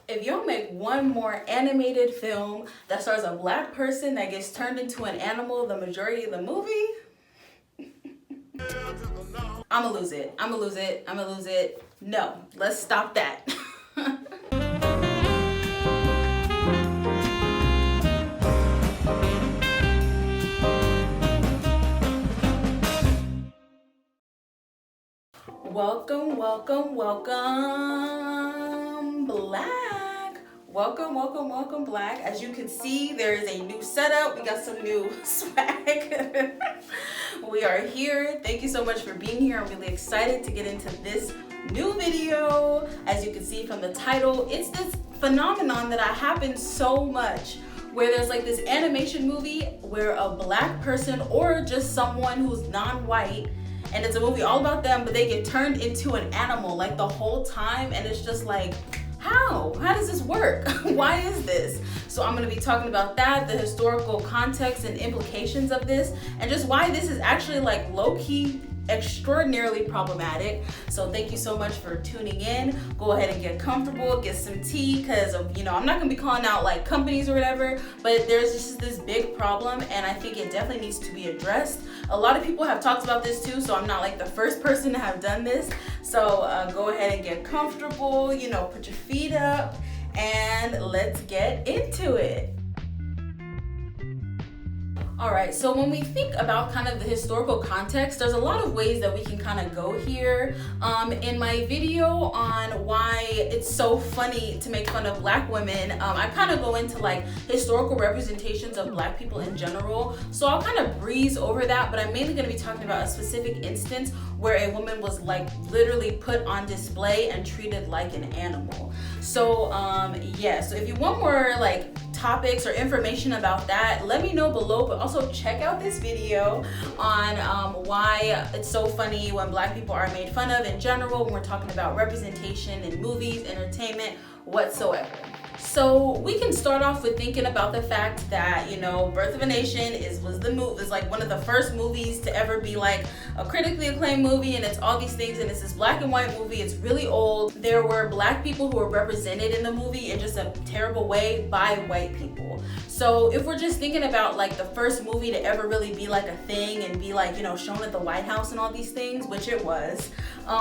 If y'all make one more animated film that stars a black person that gets turned into an animal the majority of the movie, I'ma lose it. No, let's stop that. Welcome, Black. Welcome, Black. As you can see, there is a new setup. We got some new swag. We are here. Thank you so much for being here. I'm really excited to get into this new video. As you can see from the title, it's this phenomenon that happens so much, where there's like this animation movie where a black person or just someone who's non-white, and it's a movie all about them, but they get turned into an animal like the whole time, and it's just like, how does this work? Why is this? So I'm going to be talking about that, the historical context and implications of this, and just why this is actually like low-key extraordinarily problematic. So thank you so much for tuning in. Go ahead and get comfortable, get some tea, because I'm not gonna be calling out like companies or whatever, but there's just this big problem, and I think it definitely needs to be addressed. A lot of people have talked about this too, so I'm not like the first person to have done this. So go ahead and get comfortable, put your feet up, and let's get into it. All right, so when we think about kind of the historical context, there's a lot of ways that we can kind of go here. In my video on why it's so funny to make fun of black women, I kind of go into like historical representations of black people in general. So I'll kind of breeze over that, but I'm mainly gonna be talking about a specific instance where a woman was like literally put on display and treated like an animal. So so if you want more like topics or information about that, let me know below, but also check out this video on why it's so funny when black people are made fun of in general when we're talking about representation in movies, entertainment, whatsoever. So we can start off with thinking about the fact that, Birth of a Nation is like one of the first movies to ever be like a critically acclaimed movie, and it's all these things, and it's this black and white movie. It's really old. There were black people who were represented in the movie in just a terrible way by white people. So if we're just thinking about like the first movie to ever really be like a thing and be like, shown at the White House and all these things, which it was,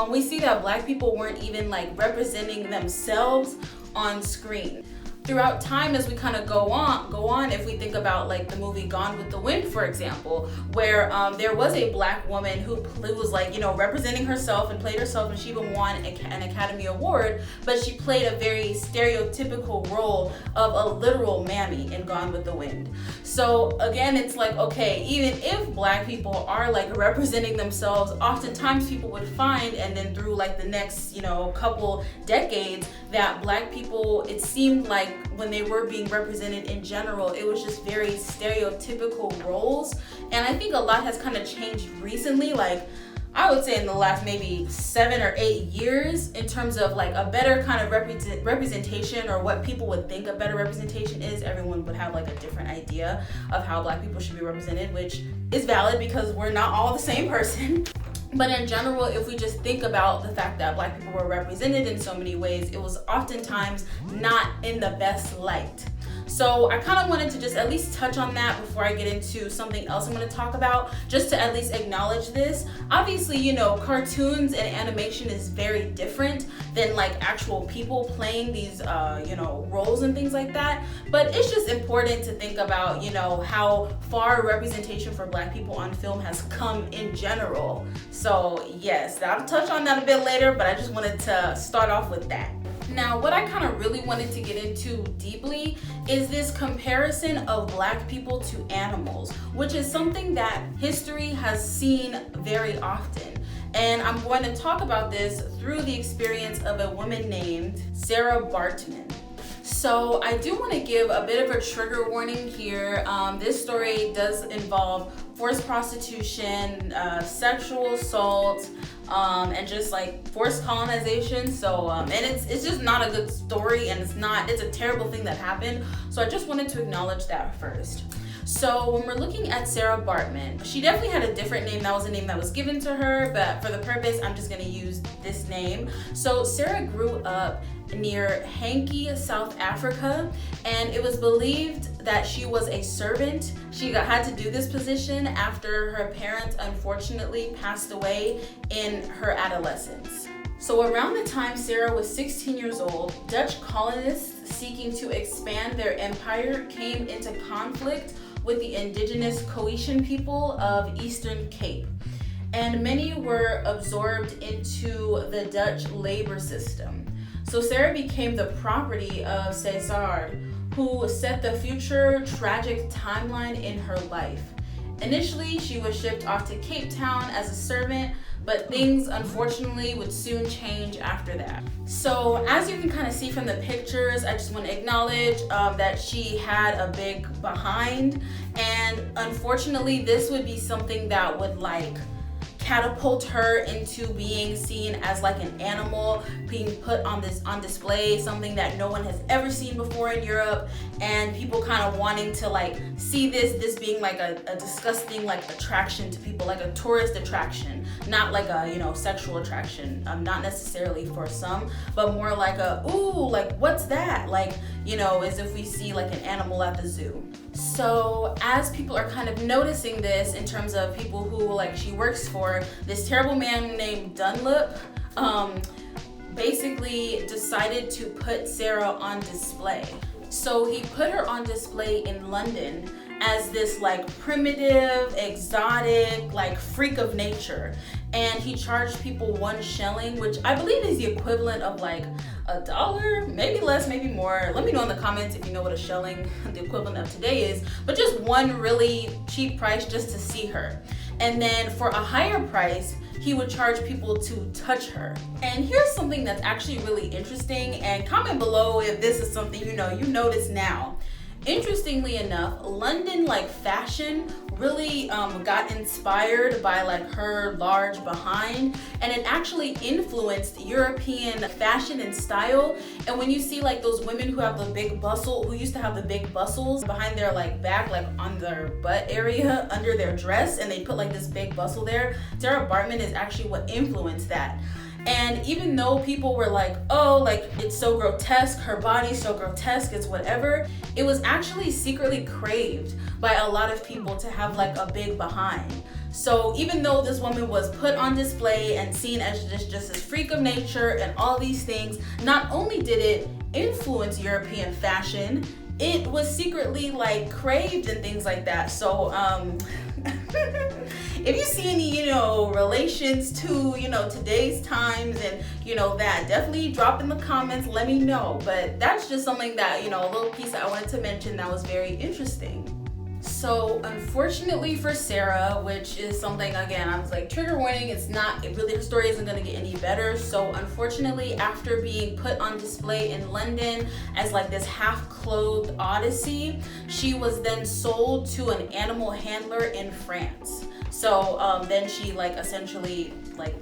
we see that black people weren't even like representing themselves on screen. Throughout time, as we kind of go on, if we think about like the movie Gone with the Wind, for example, where there was a black woman who was like, representing herself and played herself, and she even won an Academy Award, but she played a very stereotypical role of a literal mammy in Gone with the Wind. So again, it's like, okay, even if black people are like representing themselves, oftentimes people would find, and then through like the next, couple decades, that black people, it seemed like when they were being represented in general, it was just very stereotypical roles. And I think a lot has kind of changed recently, like I would say in the last maybe 7 or 8 years, in terms of like a better kind of representation, or what people would think a better representation is. Everyone would have like a different idea of how black people should be represented, which is valid because we're not all the same person. But in general, if we just think about the fact that black people were represented in so many ways, it was oftentimes not in the best light. So I kind of wanted to just at least touch on that before I get into something else I'm going to talk about, just to at least acknowledge this. Obviously, cartoons and animation is very different than like actual people playing these, roles and things like that. But it's just important to think about, how far representation for black people on film has come in general. So yes, I'll touch on that a bit later, but I just wanted to start off with that. Now, what I kind of really wanted to get into deeply is this comparison of black people to animals, which is something that history has seen very often. And I'm going to talk about this through the experience of a woman named Sarah Bartman. So I do want to give a bit of a trigger warning here. This story does involve forced prostitution, sexual assault, and just like forced colonization. So and it's just not a good story, and it's a terrible thing that happened. So I just wanted to acknowledge that first. So when we're looking at Sarah Baartman, she definitely had a different name. That was a name that was given to her, but for the purpose, I'm just gonna use this name. So Sarah grew up near Hankey, South Africa, and it was believed that she was a servant. She had to do this position after her parents unfortunately passed away in her adolescence. So around the time Sarah was 16 years old, Dutch colonists seeking to expand their empire came into conflict with the indigenous Croatian people of Eastern Cape, and many were absorbed into the Dutch labor system. So Sarah became the property of Cesar, who set the future tragic timeline in her life. Initially, she was shipped off to Cape Town as a servant, but things unfortunately would soon change after that. So as you can kind of see from the pictures, I just want to acknowledge that she had a big behind, and unfortunately this would be something that would like catapult her into being seen as like an animal, being put on display, something that no one has ever seen before in Europe, and people kind of wanting to like see this being like a disgusting like attraction to people, like a tourist attraction, not like a, you know, sexual attraction, not necessarily for some, but more like a, ooh, like what's that, like, you know, as if we see like an animal at the zoo. So as people are kind of noticing this in terms of people who like she works for, this terrible man named Dunlop basically decided to put Sarah on display. So he put her on display in London as this like primitive, exotic, like freak of nature. And he charged people 1 shilling, which I believe is the equivalent of like $1, maybe less, maybe more. Let me know in the comments if you know what a shilling, the equivalent of today is, but just one really cheap price just to see her. And then for a higher price, he would charge people to touch her. And here's something that's actually really interesting, and comment below if this is something you notice now. Interestingly enough, London like fashion really got inspired by like her large behind, and it actually influenced European fashion and style. And when you see like those women who have the big bustle, who used to have the big bustles behind their like back, like on their butt area under their dress, and they put like this big bustle there, Sarah Baartman is actually what influenced that. And even though people were like, oh, like it's so grotesque, her body's so grotesque, it's whatever, it was actually secretly craved by a lot of people to have like a big behind. So even though this woman was put on display and seen as just this freak of nature and all these things, not only did it influence European fashion, it was secretly like craved and things like that. So if you see any, relations to, today's times and, that, definitely drop in the comments, let me know. But that's just something that, a little piece that I wanted to mention that was very interesting. So unfortunately for Sarah, which is something, again, I was like, trigger warning, her story isn't gonna get any better. So unfortunately, after being put on display in London as like this half-clothed odyssey, she was then sold to an animal handler in France. So then she essentially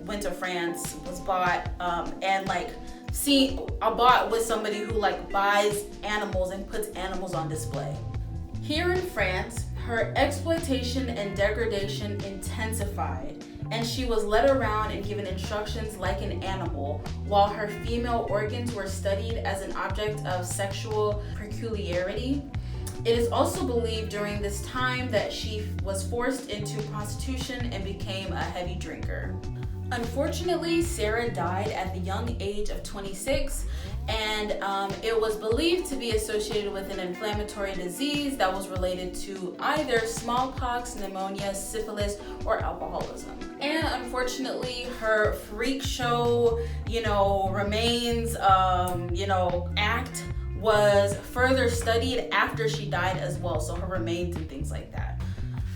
went to France, was bought, and bought with somebody who buys animals and puts animals on display. Here in France, her exploitation and degradation intensified, and she was led around and given instructions like an animal, while her female organs were studied as an object of sexual peculiarity. It is also believed during this time that she was forced into prostitution and became a heavy drinker. Unfortunately, Sarah died at the young age of 26, and it was believed to be associated with an inflammatory disease that was related to either smallpox, pneumonia, syphilis, or alcoholism. And unfortunately, her freak show, remains, act was further studied after she died as well, so her remains and things like that.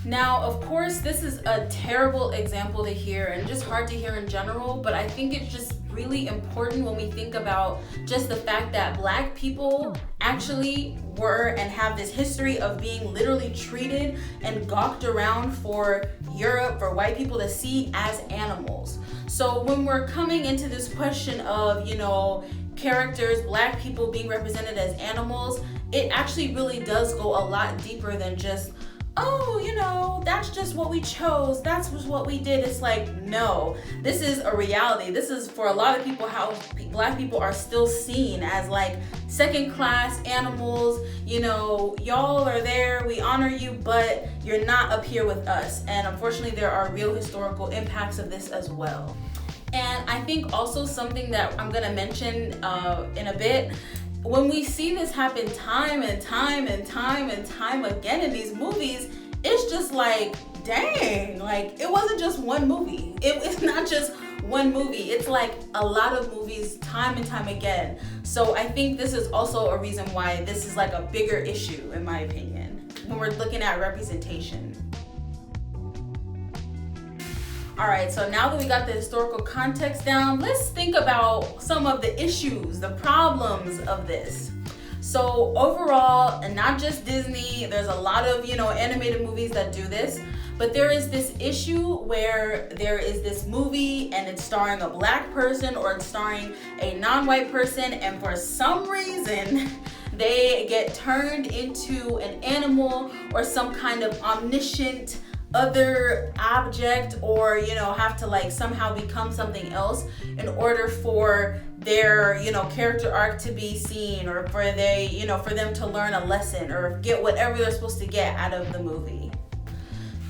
Now, of course, this is a terrible example to hear and just hard to hear in general, but I think it's just really important when we think about just the fact that Black people actually were and have this history of being literally treated and gawked around for Europe, for white people to see as animals. So when we're coming into this question of, characters, Black people being represented as animals, it actually really does go a lot deeper than just oh, you know, that's just what we chose, that's just what we did. It's like, no, this is a reality. This is, for a lot of people, how Black people are still seen as like second class animals. You know, y'all are there, we honor you, but you're not up here with us. And unfortunately, there are real historical impacts of this as well. And I think also something that I'm gonna mention in a bit, when we see this happen time and time and time and time again in these movies, it's just like, dang, like it wasn't just one movie. It's not just one movie. It's like a lot of movies time and time again. So I think this is also a reason why this is like a bigger issue, in my opinion, when we're looking at representation. All right, so now that we got the historical context down, let's think about some of the issues, the problems of this. So overall, and not just Disney, there's a lot of, you know, animated movies that do this, but there is this issue where there is this movie and it's starring a Black person or it's starring a non-white person, and for some reason, they get turned into an animal or some kind of omniscient other object, or, you know, have to like somehow become something else in order for their, you know, character arc to be seen, or for they, you know, for them to learn a lesson or get whatever they're supposed to get out of the movie.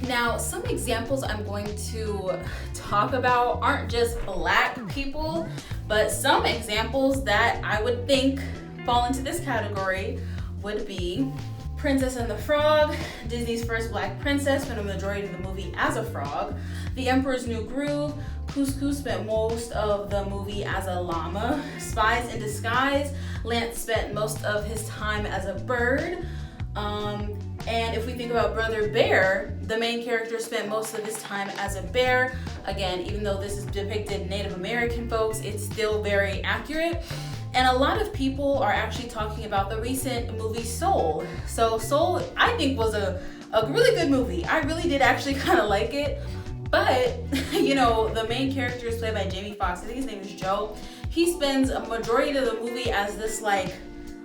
Now, some examples I'm going to talk about aren't just Black people, but some examples that I would think fall into this category would be Princess and the Frog, Disney's first Black princess, spent a majority of the movie as a frog. The Emperor's New Groove, Couscous spent most of the movie as a llama. Spies in Disguise, Lance spent most of his time as a bird. And if we think about Brother Bear, the main character spent most of his time as a bear. Again, even though this is depicted Native American folks, it's still very accurate. And a lot of people are actually talking about the recent movie Soul. So Soul, I think, was a really good movie. I really did actually kind of like it. But, you know, the main character is played by Jamie Foxx. I think his name is Joe. He spends a majority of the movie as this like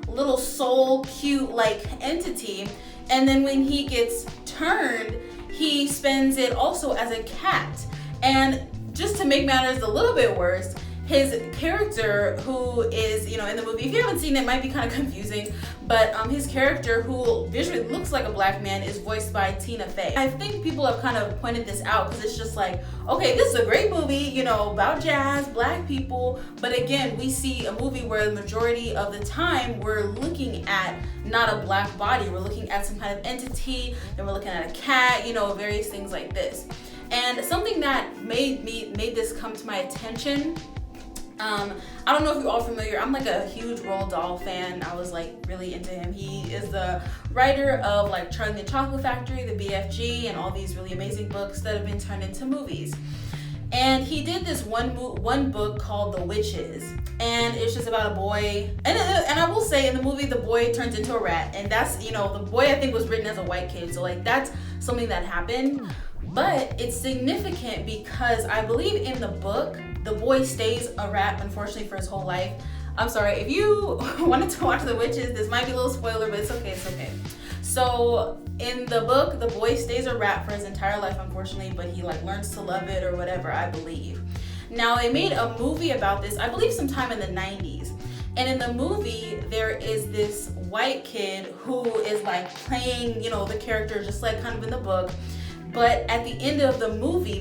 little soul cute like entity. And then when he gets turned, he spends it also as a cat. And just to make matters a little bit worse, his character, who is, you know, in the movie, if you haven't seen it, it might be kind of confusing, but his character, who visually looks like a Black man, is voiced by Tina Fey. I think people have kind of pointed this out because it's just like, okay, this is a great movie, you know, about jazz, Black people, but again, we see a movie where the majority of the time we're looking at not a Black body, we're looking at some kind of entity, and we're looking at a cat, you know, various things like this. And something that made this come to my attention, I don't know if you're all familiar, I'm like a huge Roald Dahl fan. I was like really into him. He is the writer of like Charlie and the Chocolate Factory, the BFG, and all these really amazing books that have been turned into movies. And he did this one book called The Witches, and it's just about a boy, and I will say in the movie the boy turns into a rat, and that's, you know, the boy I think was written as a white kid, so like that's something that happened. But it's significant because I believe in the book the boy stays a rat, unfortunately, for his whole life. I'm sorry, if you wanted to watch The Witches, this might be a little spoiler, but it's okay. So in the book, the boy stays a rat for his entire life, unfortunately, but he like learns to love it or whatever, I believe. Now, they made a movie about this, I believe sometime in the 90s. And in the movie, there is this white kid who is like playing, you know, the character just like kind of in the book. But at the end of the movie,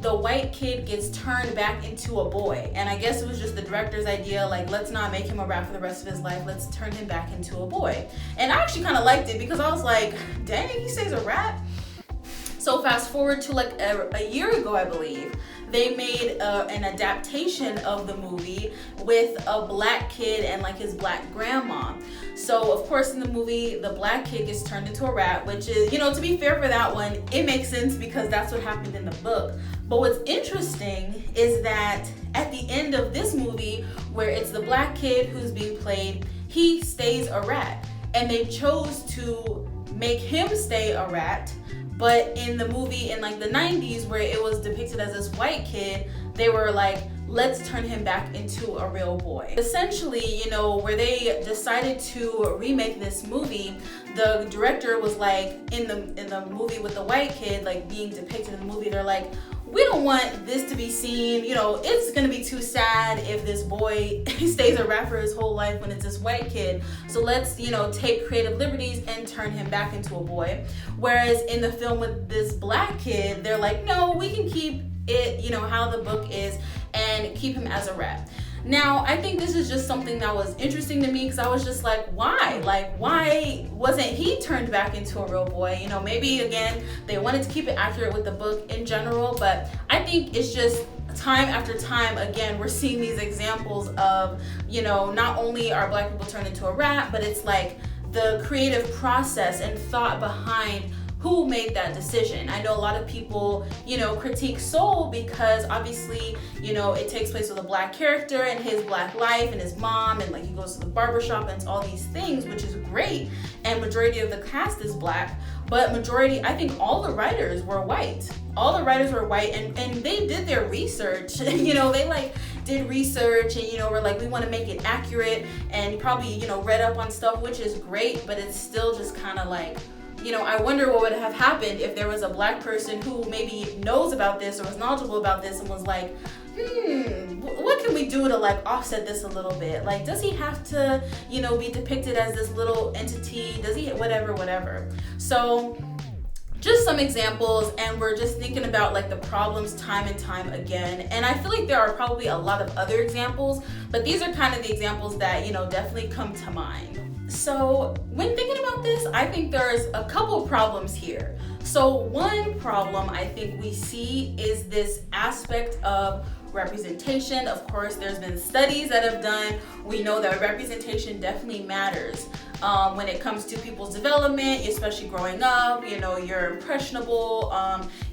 the white kid gets turned back into a boy. And I guess it was just the director's idea, like, let's not make him a rat for the rest of his life. Let's turn him back into a boy. And I actually kind of liked it because I was like, dang, he stays a rat? So fast forward to like a year ago, I believe, they made an adaptation of the movie with a Black kid and like his Black grandma. So of course in the movie, the Black kid gets turned into a rat, which is, you know, to be fair for that one, it makes sense because that's what happened in the book. But what's interesting is that at the end of this movie, where it's the Black kid who's being played, he stays a rat. And they chose to make him stay a rat. But in the movie in like the 90s, where it was depicted as this white kid, they were like, let's turn him back into a real boy. Essentially, you know, where they decided to remake this movie, the director was like, in the movie with the white kid like being depicted in the movie, they're like, we don't want this to be seen, you know, it's gonna be too sad if this boy stays a rapper his whole life when it's this white kid. So let's, you know, take creative liberties and turn him back into a boy. Whereas in the film with this black kid, they're like, no, we can keep it, you know, how the book is and keep him as a rap. Now, I think this is just something that was interesting to me because I was just like, why? Like, why wasn't he turned back into a real boy? You know, maybe, again, they wanted to keep it accurate with the book in general, but I think it's just time after time, again, we're seeing these examples of, you know, not only are black people turned into a rap, but it's like the creative process and thought behind who made that decision. I know a lot of people, you know, critique Soul because obviously, you know, it takes place with a black character and his black life and his mom, and like he goes to the barbershop and it's all these things, which is great. And majority of the cast is black, but majority, I think all the writers were white. All the writers were white, and they did their research. You know, they like did research and, you know, were like, we want to make it accurate, and probably, you know, read up on stuff, which is great, but it's still just kind of like, you know, I wonder what would have happened if there was a black person who maybe knows about this or was knowledgeable about this and was like, what can we do to like offset this a little bit? Like, does he have to, you know, be depicted as this little entity? Does he, whatever. So just some examples, and we're just thinking about like the problems time and time again. And I feel like there are probably a lot of other examples, but these are kind of the examples that, you know, definitely come to mind. So when thinking about this, I think there's a couple problems here. So one problem I think we see is this aspect of representation. Of course, there's been studies that have done. We know that representation definitely matters when it comes to people's development, especially growing up. You know, you're impressionable.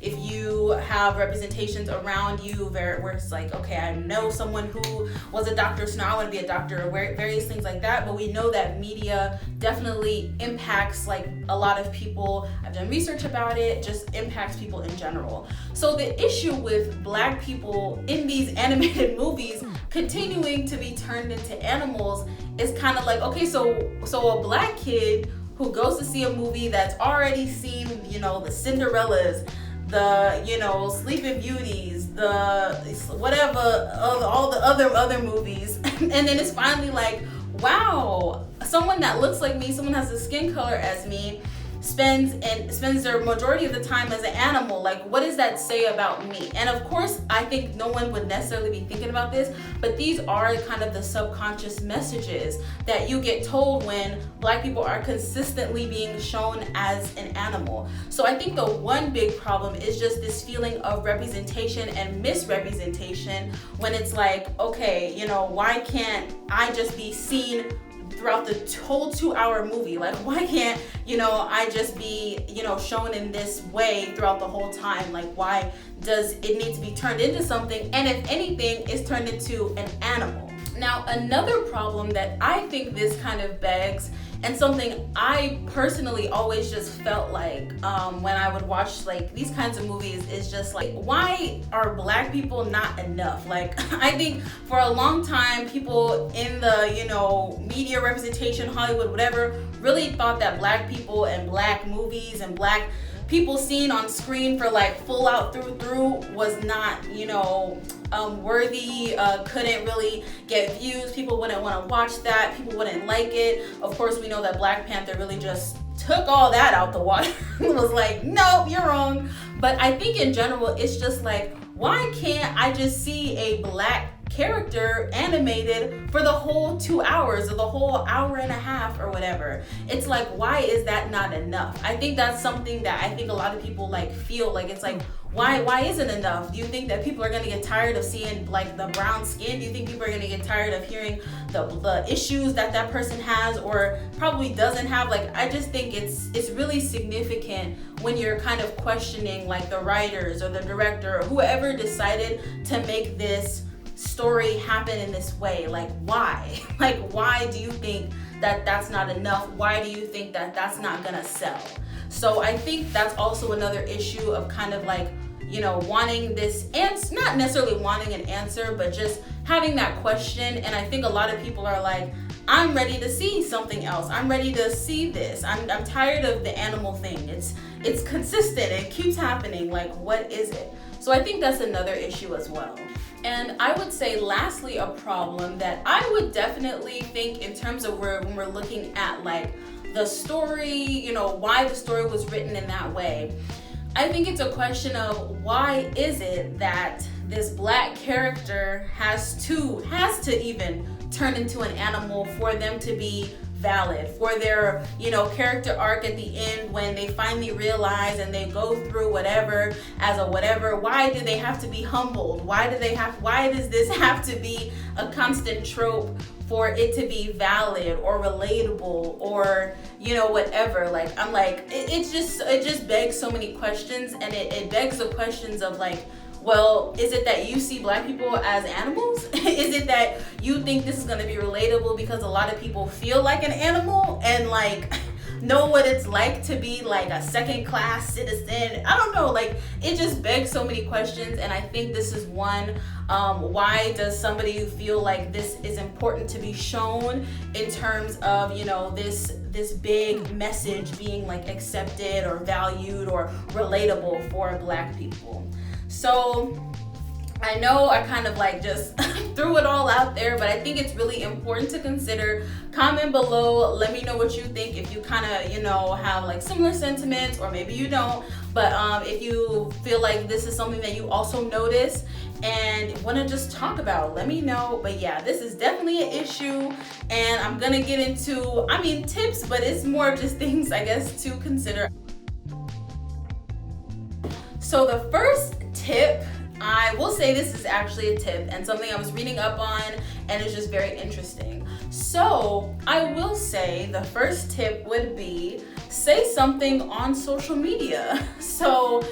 If you have representations around you where it's like, okay, I know someone who was a doctor, so now I want to be a doctor, or various things like that. But we know that media definitely impacts like a lot of people. I've done research about it, just impacts people in general. So the issue with black people in these animated movies continuing to be turned into animals is kind of like, okay, so a black kid who goes to see a movie that's already seen, you know, the Cinderellas, the, you know, Sleeping Beauties, the whatever, all the other movies, and then it's finally like, wow, someone that looks like me, someone has the skin color as me, spends their majority of the time as an animal. Like, what does that say about me? And of course, I think no one would necessarily be thinking about this, but these are kind of the subconscious messages that you get told when black people are consistently being shown as an animal. So I think the one big problem is just this feeling of representation and misrepresentation, when it's like, okay, you know, why can't I just be seen throughout the whole 2-hour movie? Like, why can't, you know, I just be, you know, shown in this way throughout the whole time? Like, why does it need to be turned into something? And if anything, it's turned into an animal. Now, another problem that I think this kind of begs, and something I personally always just felt like when I would watch like these kinds of movies, is just like, why are black people not enough? Like, I think for a long time, people in the, you know, media representation, Hollywood, whatever, really thought that black people and black movies and black people seen on screen for like full out through was not, you know, worthy, couldn't really get views. People wouldn't want to watch that. People wouldn't like it. Of course, we know that Black Panther really just took all that out the water. It was like, no, you're wrong. But I think in general, it's just like, why can't I just see a black character animated for the whole 2 hours or the whole hour and a half or whatever? It's like, why is that not enough? I think that's something that I think a lot of people like feel like, it's like, why isn't enough? Do you think that people are gonna get tired of seeing like the brown skin? Do you think people are gonna get tired of hearing the issues that person has or probably doesn't have? Like, I just think it's really significant when you're kind of questioning like the writers or the director or whoever decided to make this story happen in this way. Like, why? Like, why do you think that that's not enough? Why do you think that that's not gonna sell? So I think that's also another issue of kind of like, you know, wanting this answer, not necessarily wanting an answer, but just having that question. And I think a lot of people are like, I'm ready to see something else. I'm ready to see this. I'm tired of the animal thing. It's consistent. It keeps happening. Like, what is it? So I think that's another issue as well. And I would say lastly, a problem that I would definitely think in terms of when we're looking at like the story, you know, why the story was written in that way. I think it's a question of why is it that this black character has to even turn into an animal for them to be valid, for their, you know, character arc at the end when they finally realize and they go through whatever as a whatever. Why do they have to be humbled? Why does this have to be a constant trope for it to be valid or relatable or, you know, whatever? Like, I'm like, it just begs so many questions, and it begs the questions of like, well, is it that you see black people as animals? Is it that you think this is going to be relatable because a lot of people feel like an animal and like know what it's like to be like a second class citizen? I don't know, like it just begs so many questions, and I think this is one. Why does somebody feel like this is important to be shown in terms of, you know, this big message being like accepted or valued or relatable for black people? So I know I kind of like just threw it all out there, but I think it's really important to consider. Comment below, let me know what you think, if you kind of, you know, have like similar sentiments, or maybe you don't, but if you feel like this is something that you also notice and want to just talk about, let me know. But yeah, this is definitely an issue, and I'm gonna get into, I mean, tips, but it's more just things I guess to consider. So the first tip, I will say this is actually a tip and something I was reading up on, and it's just very interesting. So I will say the first tip would be say something on social media. So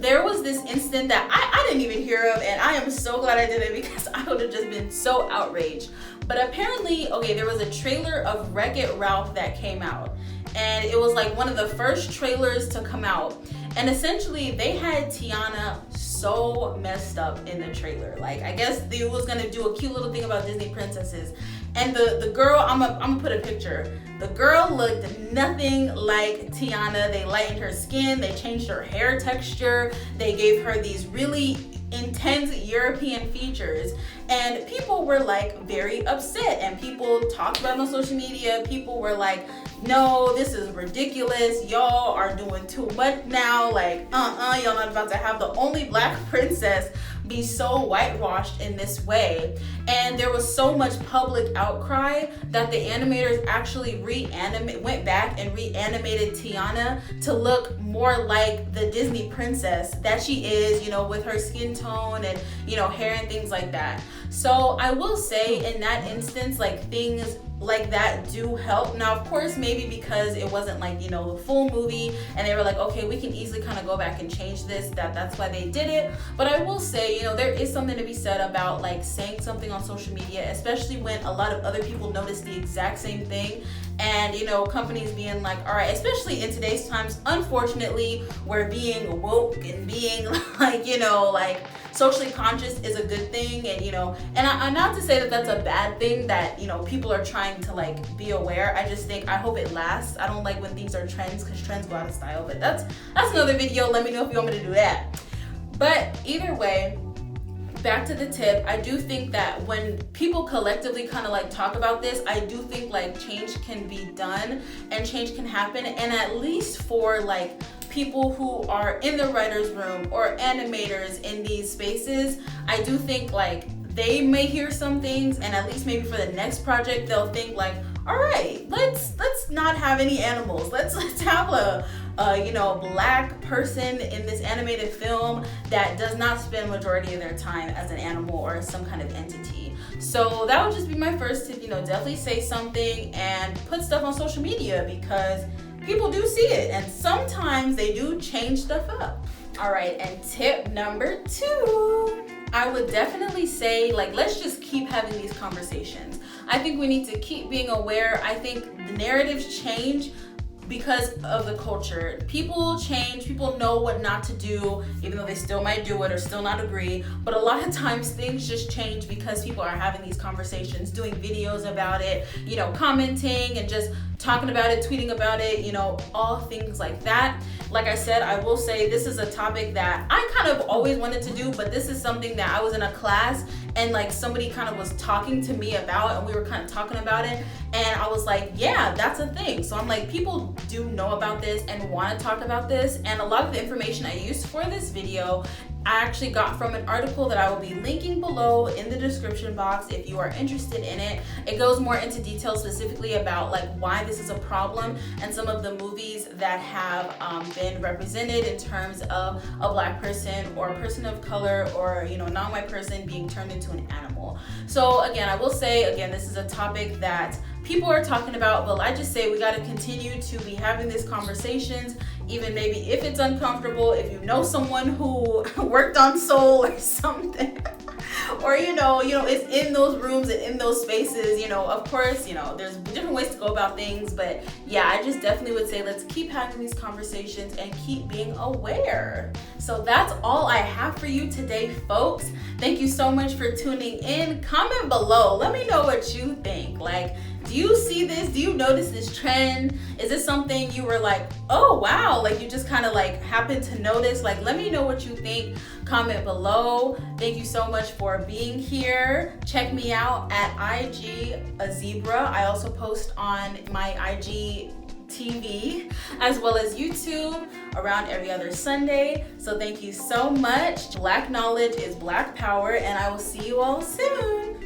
there was this incident that I didn't even hear of, and I am so glad I did it because I would have just been so outraged. But apparently, okay, there was a trailer of Wreck-It Ralph that came out, and it was like one of the first trailers to come out. And essentially they had Tiana so messed up in the trailer. Like, I guess they was gonna do a cute little thing about Disney princesses. And the girl, I'm gonna put a picture. The girl looked nothing like Tiana. They lightened her skin, they changed her hair texture, they gave her these really intense European features, and people were like very upset, and people talked about it on social media. People were like, no, this is ridiculous, y'all are doing too much now, like y'all not about to have the only black princess be so whitewashed in this way. And there was so much public outcry that the animators actually went back and reanimated Tiana to look more like the Disney princess that she is, you know, with her skin tone and, you know, hair and things like that. So I will say in that instance, like, things like that do help. Now, of course, maybe because it wasn't like, you know, the full movie, and they were like, okay, we can easily kind of go back and change this, that's why they did it. But I will say, you know, there is something to be said about like saying something on social media, especially when a lot of other people notice the exact same thing. And, you know, companies being like, all right, especially in today's times, unfortunately, where being woke and being like, you know, like socially conscious is a good thing. And, you know, and I'm not to say that that's a bad thing, that, you know, people are trying to like be aware. I just think, I hope it lasts. I don't like when things are trends, because trends go out of style. But that's another video. Let me know if you want me to do that. But either way, back to the tip, I do think that when people collectively kind of like talk about this, I do think like change can be done and change can happen. And at least for like people who are in the writer's room or animators in these spaces, I do think like they may hear some things, and at least maybe for the next project they'll think like, all right, let's not have any animals. Let's have a you know, black person in this animated film that does not spend majority of their time as an animal or some kind of entity. So that would just be my first tip. You know, definitely say something and put stuff on social media, because people do see it, and sometimes they do change stuff up. All right, and tip number 2, I would definitely say, like, let's just keep having these conversations. I think we need to keep being aware. I think the narratives change because of the culture. People change, people know what not to do, even though they still might do it or still not agree. But a lot of times things just change because people are having these conversations, doing videos about it, you know, commenting and just talking about it, tweeting about it, you know, all things like that. Like I said, I will say this is a topic that I kind of always wanted to do, but this is something that I was in a class and like somebody kind of was talking to me about, and we were kind of talking about it, and I was like, yeah, that's a thing. So I'm like, people do know about this and want to talk about this, and a lot of the information I used for this video I actually got from an article that I will be linking below in the description box if you are interested in it. It goes more into detail specifically about like why this is a problem and some of the movies that have been represented in terms of a black person or a person of color or, you know, non-white person being turned into an animal. So again, I will say, again, this is a topic that people are talking about, but I just say we got to continue to be having these conversations, even maybe if it's uncomfortable, if you know someone who worked on Soul or something, or you know, it's in those rooms and in those spaces, you know, of course, you know, there's different ways to go about things, but yeah, I just definitely would say let's keep having these conversations and keep being aware. So that's all I have for you today, folks. Thank you so much for tuning in. Comment below, let me know what you think. Like, do you see this? Do you notice this trend? Is this something you were like, oh wow, like you just kind of like happened to notice? Like, let me know what you think. Comment below. Thank you so much for being here. Check me out at IG Aziza. I also post on my IG TV as well as YouTube around every other Sunday. So thank you so much. Black knowledge is black power, and I will see you all soon.